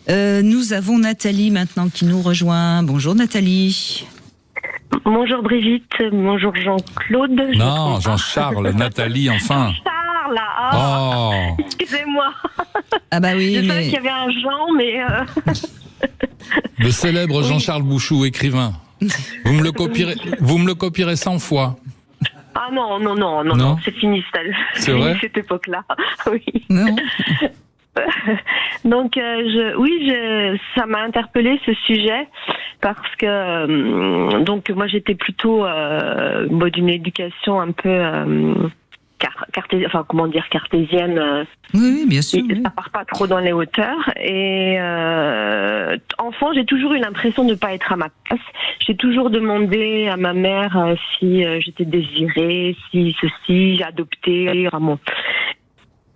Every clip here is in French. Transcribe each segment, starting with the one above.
Nous avons Nathalie maintenant qui nous rejoint. Bonjour Nathalie. Bonjour Brigitte, bonjour Jean-Claude. Non, Jean-Charles, Nathalie, enfin. Jean-Charles, excusez-moi. Ah bah oui, je savais qu'il y avait un Jean, mais... Le célèbre Jean-Charles Bouchou, écrivain. Vous me le copierez 100 fois. Ah non, c'est fini, c'est vrai cette époque-là. Oui. Non. Donc, ça m'a interpellé ce sujet parce que donc moi j'étais plutôt d'une éducation un peu cartésienne. Oui, bien sûr. Ça part pas trop dans les hauteurs. Et enfant, j'ai toujours eu l'impression de ne pas être à ma place. J'ai toujours demandé à ma mère si j'étais désirée, si j'ai adopté, vraiment.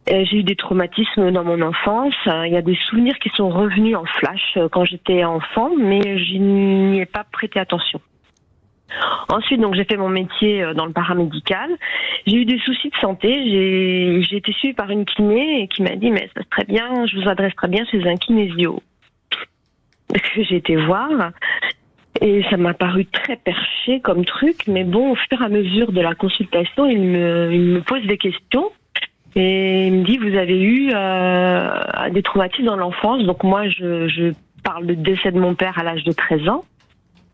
J'ai eu des traumatismes dans mon enfance. Il y a des souvenirs qui sont revenus en flash quand j'étais enfant, mais je n'y ai pas prêté attention. Ensuite, donc, j'ai fait mon métier dans le paramédical. J'ai eu des soucis de santé. J'ai été suivie par une kiné et qui m'a dit, mais ça serait bien, je vous adresse très bien chez un kinésio. Que j'ai été voir. Et ça m'a paru très perché comme truc, mais bon, au fur et à mesure de la consultation, il me pose des questions. Et il me dit, vous avez eu des traumatismes dans l'enfance. Donc moi, je parle de décès de mon père à l'âge de 13 ans.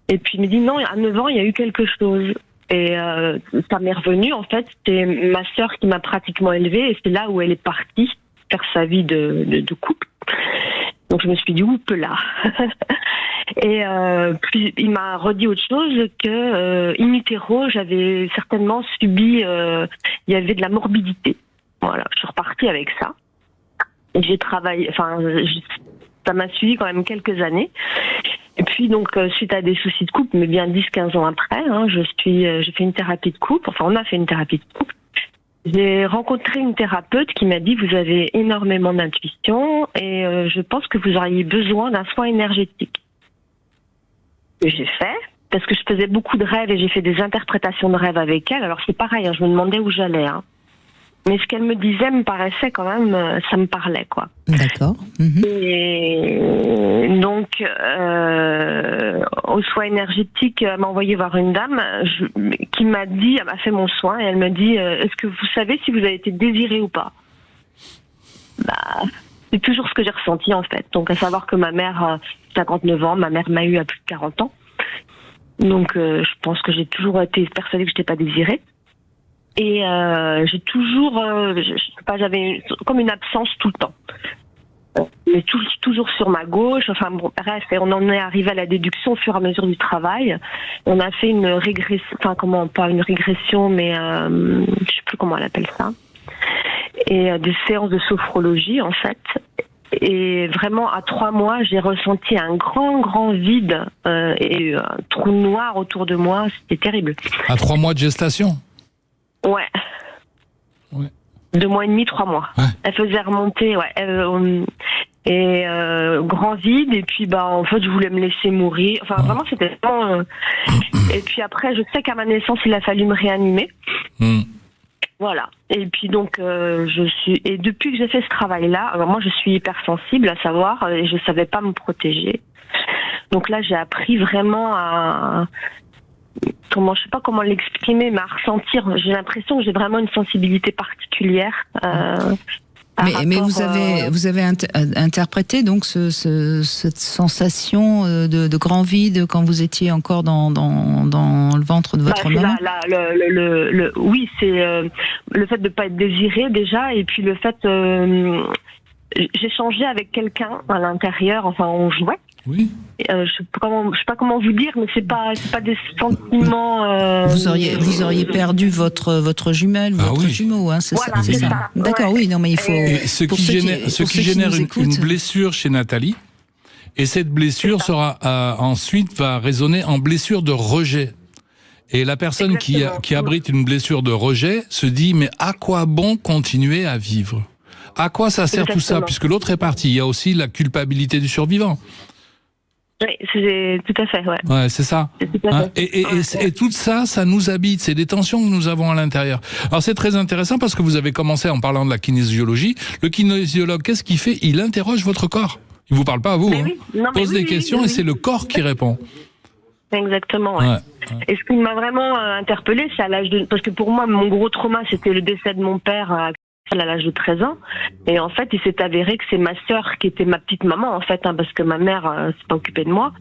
Et puis il me dit, non, à 9 ans, il y a eu quelque chose. Et ça m'est revenu, en fait, c'est ma sœur qui m'a pratiquement élevée. Et c'est là où elle est partie faire sa vie de couple. Donc je me suis dit, oups là. Et puis il m'a redit autre chose que in utero, j'avais certainement subi, il y avait de la morbidité. Voilà, je suis repartie avec ça. J'ai travaillé, ça m'a suivi quand même quelques années. Et puis donc suite à des soucis de couple, mais bien 10-15 ans après, j'ai fait une thérapie de couple. Enfin, on a fait une thérapie de couple. J'ai rencontré une thérapeute qui m'a dit, vous avez énormément d'intuition et je pense que vous auriez besoin d'un soin énergétique. Et j'ai fait, parce que je faisais beaucoup de rêves et j'ai fait des interprétations de rêves avec elle. Alors c'est pareil, je me demandais où j'allais. Mais ce qu'elle me disait me paraissait quand même, ça me parlait, quoi. D'accord. Et donc, au soin énergétique, elle m'a envoyé voir une dame qui m'a dit, elle m'a fait mon soin, et elle me dit, est-ce que vous savez si vous avez été désirée ou pas? C'est toujours ce que j'ai ressenti, en fait. Donc, à savoir que ma mère, 59 ans, ma mère m'a eu à plus de 40 ans. Donc, je pense que j'ai toujours été persuadée que je n'étais pas désirée. Et j'ai toujours, j'avais comme une absence tout le temps. Mais toujours sur ma gauche. Enfin bon, bref, et on en est arrivé à la déduction au fur et à mesure du travail. On a fait une régression, pas une régression, mais je sais plus comment on appelle ça. Et des séances de sophrologie en fait. Et vraiment à 3 mois, j'ai ressenti un grand vide et un trou noir autour de moi. C'était terrible. À 3 mois de gestation? Ouais. 2 mois et demi, 3 mois. Ouais. Elle faisait remonter, grand vide, et puis en fait je voulais me laisser mourir. Enfin vraiment c'était vraiment. Et puis après je sais qu'à ma naissance il a fallu me réanimer. Voilà. Et puis donc et depuis que j'ai fait ce travail-là, alors moi je suis hypersensible à savoir, et je savais pas me protéger. Donc là j'ai appris vraiment à je sais pas comment l'exprimer, mais à ressentir. J'ai l'impression que j'ai vraiment une sensibilité particulière. Mais vous avez interprété donc cette sensation de grand vide quand vous étiez encore dans le ventre de votre maman. Oui, c'est le fait de pas être désiré déjà, et puis le fait j'échangeais avec quelqu'un à l'intérieur. Enfin, on jouait. Oui. Je sais pas comment vous dire, mais c'est pas des sentiments. Vous auriez perdu votre jumelle, votre jumeau, c'est voilà, ça. D'accord, oui, non, mais il faut. Ce qui génère une blessure chez Nathalie, et cette blessure ensuite va résonner en blessure de rejet. Et la personne qui abrite une blessure de rejet se dit, mais à quoi bon continuer à vivre? À quoi ça sert tout ça? Puisque l'autre est parti. Il y a aussi Et du survivant. Oui, c'est tout à fait, ouais. Ouais, c'est ça. Et tout ça, ça nous habite. C'est des tensions que nous avons à l'intérieur. Alors c'est très intéressant parce que vous avez commencé en parlant de la kinésiologie. Le kinésiologue, qu'est-ce qu'il fait? Il interroge votre corps. Il vous parle pas à vous. Oui. Pose des questions et c'est le corps qui répond. Exactement. Ouais. Et ce qui m'a vraiment interpellée, c'est à l'âge de... Parce que pour moi, mon gros trauma, c'était le décès de mon père à l'âge de 13 ans. Et en fait, il s'est avéré que c'est ma sœur qui était ma petite maman, en fait, parce que ma mère s'est pas occupée de moi.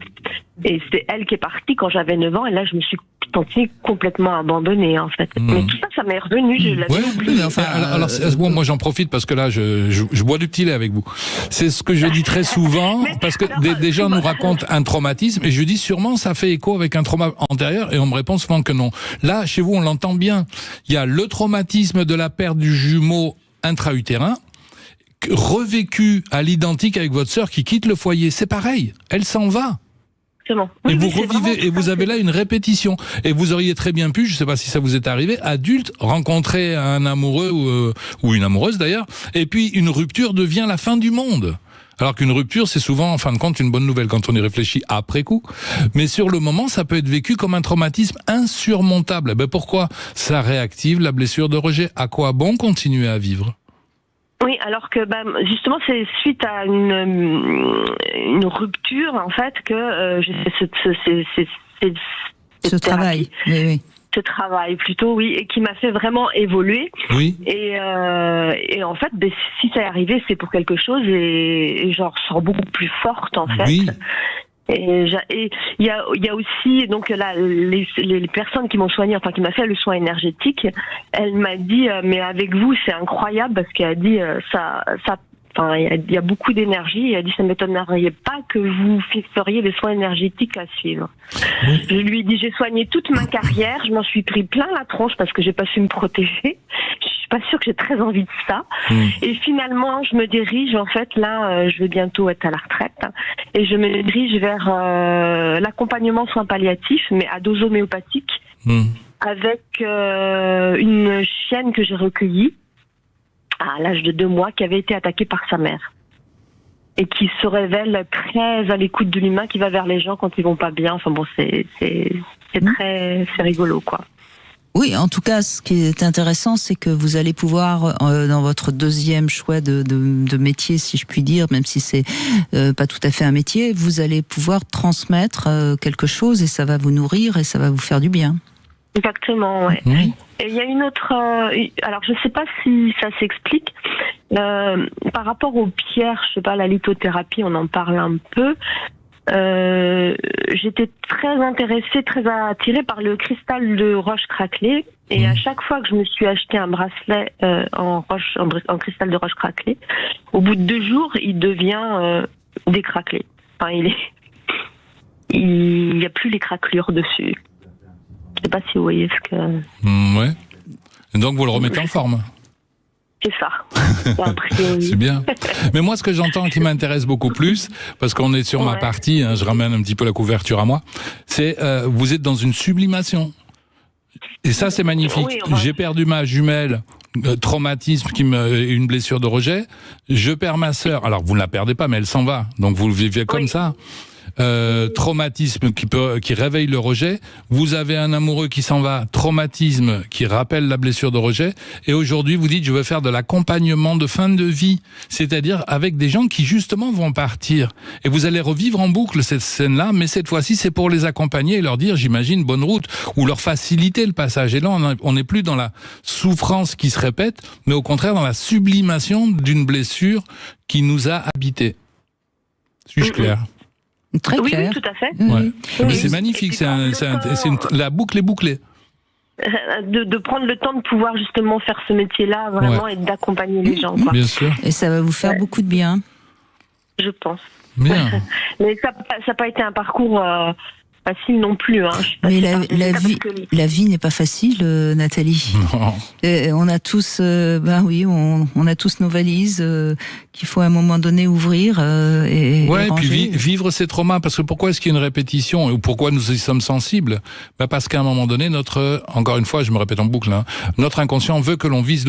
Et c'est elle qui est partie quand j'avais 9 ans. Et là, je me suis sentie complètement abandonnée, en fait. Mais tout ça, ça m'est revenu. Je l'avais oublié. Enfin, alors moi, j'en profite parce que là, je bois du petit lait avec vous. C'est ce que je dis très souvent, parce que des gens nous racontent un traumatisme, et je dis sûrement ça fait écho avec un trauma antérieur, et on me répond souvent que non. Là, chez vous, on l'entend bien. Il y a le traumatisme de la perte du jumeau intra-utérin, revécu à l'identique avec votre sœur qui quitte le foyer. C'est pareil, elle s'en va. Oui, et vous revivez, et vous avez là une répétition. Et vous auriez très bien pu, je ne sais pas si ça vous est arrivé, adulte, rencontrer un amoureux ou une amoureuse d'ailleurs, et puis une rupture devient la fin du monde. Alors qu'une rupture, c'est souvent, en fin de compte, une bonne nouvelle quand on y réfléchit après coup. Mais sur le moment, ça peut être vécu comme un traumatisme insurmontable. Ben pourquoi? Ça réactive la blessure de rejet. À quoi bon continuer à vivre? Oui, alors que justement c'est suite à une rupture en fait que j'ai fait ce travail. Oui. Ce travail plutôt, oui, et qui m'a fait vraiment évoluer. Oui. Et en fait, si ça est arrivé, c'est pour quelque chose et j'en ressors beaucoup plus forte en fait. Oui. Et il y a aussi donc là les personnes qui m'ont soigné, enfin qui m'a fait le soin énergétique, elle m'a dit mais avec vous c'est incroyable parce qu'elle a dit enfin il y a beaucoup d'énergie et elle a dit ça ne m'étonnerait pas que vous feriez des soins énergétiques à suivre. Je lui ai dit j'ai soigné toute ma carrière, je m'en suis pris plein la tronche parce que j'ai pas su me protéger. Je suis pas sûre que j'ai très envie de ça. Et finalement, je me dirige, en fait, là, je vais bientôt être à la retraite, et je me dirige vers l'accompagnement soins palliatifs, mais à dose homéopathique, avec une chienne que j'ai recueillie à l'âge de 2 mois, qui avait été attaquée par sa mère. Et qui se révèle très à l'écoute de l'humain, qui va vers les gens quand ils vont pas bien. Enfin bon, c'est rigolo, quoi. Oui, en tout cas, ce qui est intéressant, c'est que vous allez pouvoir, dans votre deuxième choix de métier, si je puis dire, même si c'est pas tout à fait un métier, vous allez pouvoir transmettre quelque chose et ça va vous nourrir et ça va vous faire du bien. Exactement, ouais. Et il y a une autre... alors, je sais pas si ça s'explique. Par rapport aux pierres, je sais pas, la lithothérapie, on en parle un peu. J'étais très intéressée, très attirée par le cristal de roche craquelée, et à chaque fois que je me suis acheté un bracelet en cristal de roche craquelée, au bout de 2 jours, il devient décraquelé. Enfin, il n'y a plus les craquelures dessus. Je sais pas si vous voyez ce que... Ouais. Et donc vous le remettez en forme. C'est ça. C'est bien. Mais moi, ce que j'entends qui m'intéresse beaucoup plus, parce qu'on est sur ma partie, je ramène un petit peu la couverture à moi, c'est vous êtes dans une sublimation. Et ça, c'est magnifique. J'ai perdu ma jumelle, traumatisme, une blessure de rejet. Je perds ma sœur. Alors, vous ne la perdez pas, mais elle s'en va. Donc, vous le vivez comme ça. Traumatisme qui réveille le rejet. Vous avez un amoureux qui s'en va, traumatisme qui rappelle la blessure de rejet. Et aujourd'hui, vous dites, je veux faire de l'accompagnement de fin de vie, c'est-à-dire avec des gens qui justement vont partir. Et vous allez revivre en boucle cette scène-là, mais cette fois-ci, c'est pour les accompagner et leur dire, j'imagine, bonne route, ou leur faciliter le passage. Et là, on n'est plus dans la souffrance qui se répète, mais au contraire dans la sublimation d'une blessure qui nous a habités. Suis-je clair ? Très clair. Oui, tout à fait. Ouais. Mais c'est magnifique, la boucle est bouclée. De prendre le temps de pouvoir justement faire ce métier-là, vraiment, et d'accompagner les gens. Quoi. Bien sûr. Et ça va vous faire beaucoup de bien. Je pense. Bien. Mais ça n'a pas été un parcours facile non plus. Mais la vie n'est pas facile, Nathalie. On a tous, on a tous nos valises qu'il faut à un moment donné ouvrir et ranger. Puis vivre ces traumas. Parce que pourquoi est-ce qu'il y a une répétition ou pourquoi nous y sommes sensibles? Parce qu'à un moment donné, encore une fois, je me répète en boucle, notre inconscient veut que l'on vive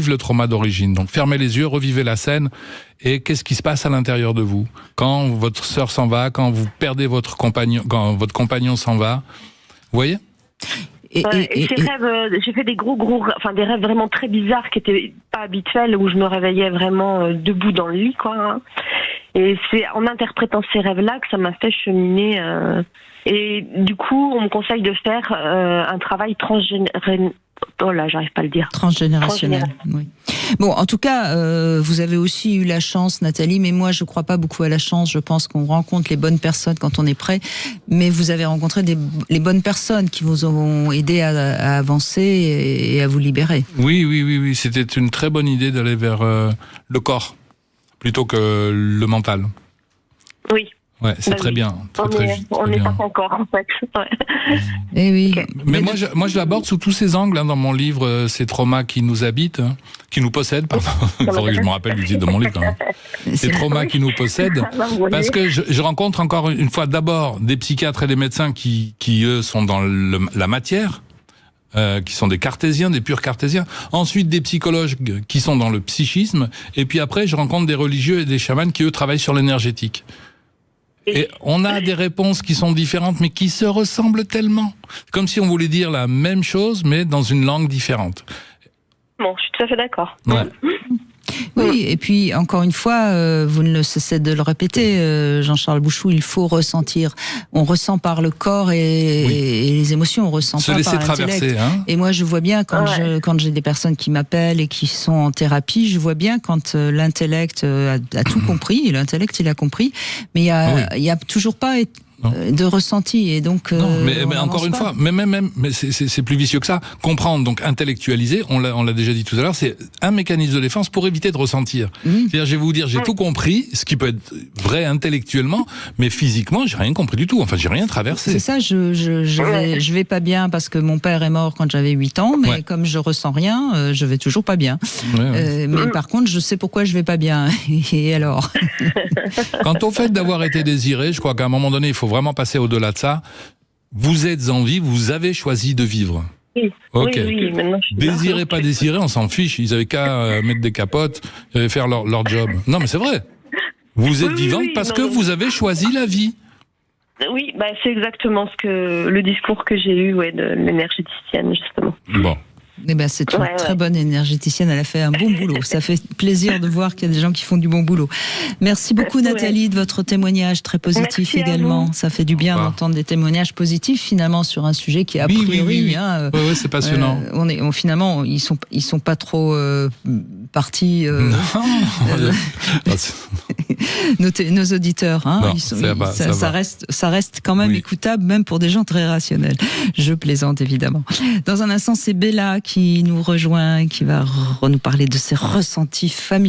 le trauma d'origine. Donc fermez les yeux, revivez la scène. Et qu'est-ce qui se passe à l'intérieur de vous quand votre sœur s'en va, quand vous perdez votre compagnon, quand votre compagnon s'en va, vous voyez? Et ces rêves, j'ai fait des des rêves vraiment très bizarres qui étaient pas habituels, où je me réveillais vraiment debout dans le lit, quoi. Et c'est en interprétant ces rêves-là que ça m'a fait cheminer. Et du coup, on me conseille de faire un travail transgénérationnel. Oh là, j'arrive pas à le dire. Transgénérationnel. Oui. Bon, en tout cas, vous avez aussi eu la chance, Nathalie, mais moi, je crois pas beaucoup à la chance. Je pense qu'on rencontre les bonnes personnes quand on est prêt. Mais vous avez rencontré les bonnes personnes qui vous ont aidé à avancer et à vous libérer. Oui. C'était une très bonne idée d'aller vers le corps plutôt que le mental. Oui. Ouais, c'est très bien. On n'est pas encore, en fait. Ouais. Et oui. Okay. Mais moi, je l'aborde sous tous ces angles, dans mon livre, Ces traumas qui nous habitent, qui nous possèdent, pardon. Il faudrait que je me rappelle du titre de mon livre. Ces traumas qui nous possèdent. Parce que je rencontre encore une fois d'abord des psychiatres et des médecins qui eux, sont dans la matière. Qui sont des cartésiens, des purs cartésiens. Ensuite, des psychologues qui sont dans le psychisme. Et puis après, je rencontre des religieux et des chamans qui, eux, travaillent sur l'énergétique. Et on a des réponses qui sont différentes, mais qui se ressemblent tellement. Comme si on voulait dire la même chose, mais dans une langue différente. Bon, je suis tout à fait d'accord. Ouais. Oui, et puis encore une fois, vous ne cessez de le répéter, Jean-Charles Bouchou, il faut ressentir. On ressent par le corps et les émotions, on ressent pas par l'intellect. Hein. Et moi, je vois bien quand j'ai des personnes qui m'appellent et qui sont en thérapie, je vois bien quand l'intellect a tout compris, et l'intellect il a compris, mais il y a toujours pas de ressenti, et donc non, mais encore une fois, mais c'est plus vicieux que ça. Comprendre, donc intellectualiser, on l'a déjà dit tout à l'heure, c'est un mécanisme de défense pour éviter de ressentir. C'est-à-dire, je vais vous dire, j'ai tout compris, ce qui peut être vrai intellectuellement, mais physiquement, j'ai rien compris du tout. Enfin, j'ai rien traversé. C'est ça, je vais pas bien parce que mon père est mort quand j'avais 8 ans, mais comme je ressens rien, je vais toujours pas bien. Mais par contre, je sais pourquoi je vais pas bien. Et alors? Quant au fait d'avoir été désiré, je crois qu'à un moment donné, il faut vraiment passer au-delà de ça. Vous êtes en vie, vous avez choisi de vivre. Oui, ok. oui, maintenant je suis Désiré, pas désiré, on s'en fiche. Ils avaient qu'à mettre des capotes, faire leur job. Non, mais c'est vrai. Vous êtes vivante parce que vous avez choisi la vie. Oui, c'est exactement le discours que j'ai eu de l'énergéticienne, justement. Bon. Eh ben, c'est une très bonne énergéticienne, elle a fait un bon boulot. Ça fait plaisir de voir qu'il y a des gens qui font du bon boulot. Merci beaucoup Nathalie de votre témoignage très positif. Merci également. Ça fait du bien d'entendre des témoignages positifs finalement sur un sujet qui a priori... Oui, c'est passionnant. Finalement, ils sont pas trop partis... nos auditeurs, ça reste quand même écoutable, même pour des gens très rationnels. Je plaisante évidemment. Dans un instant, c'est Bella qui nous rejoint, qui va nous parler de ses ressentis familiaux.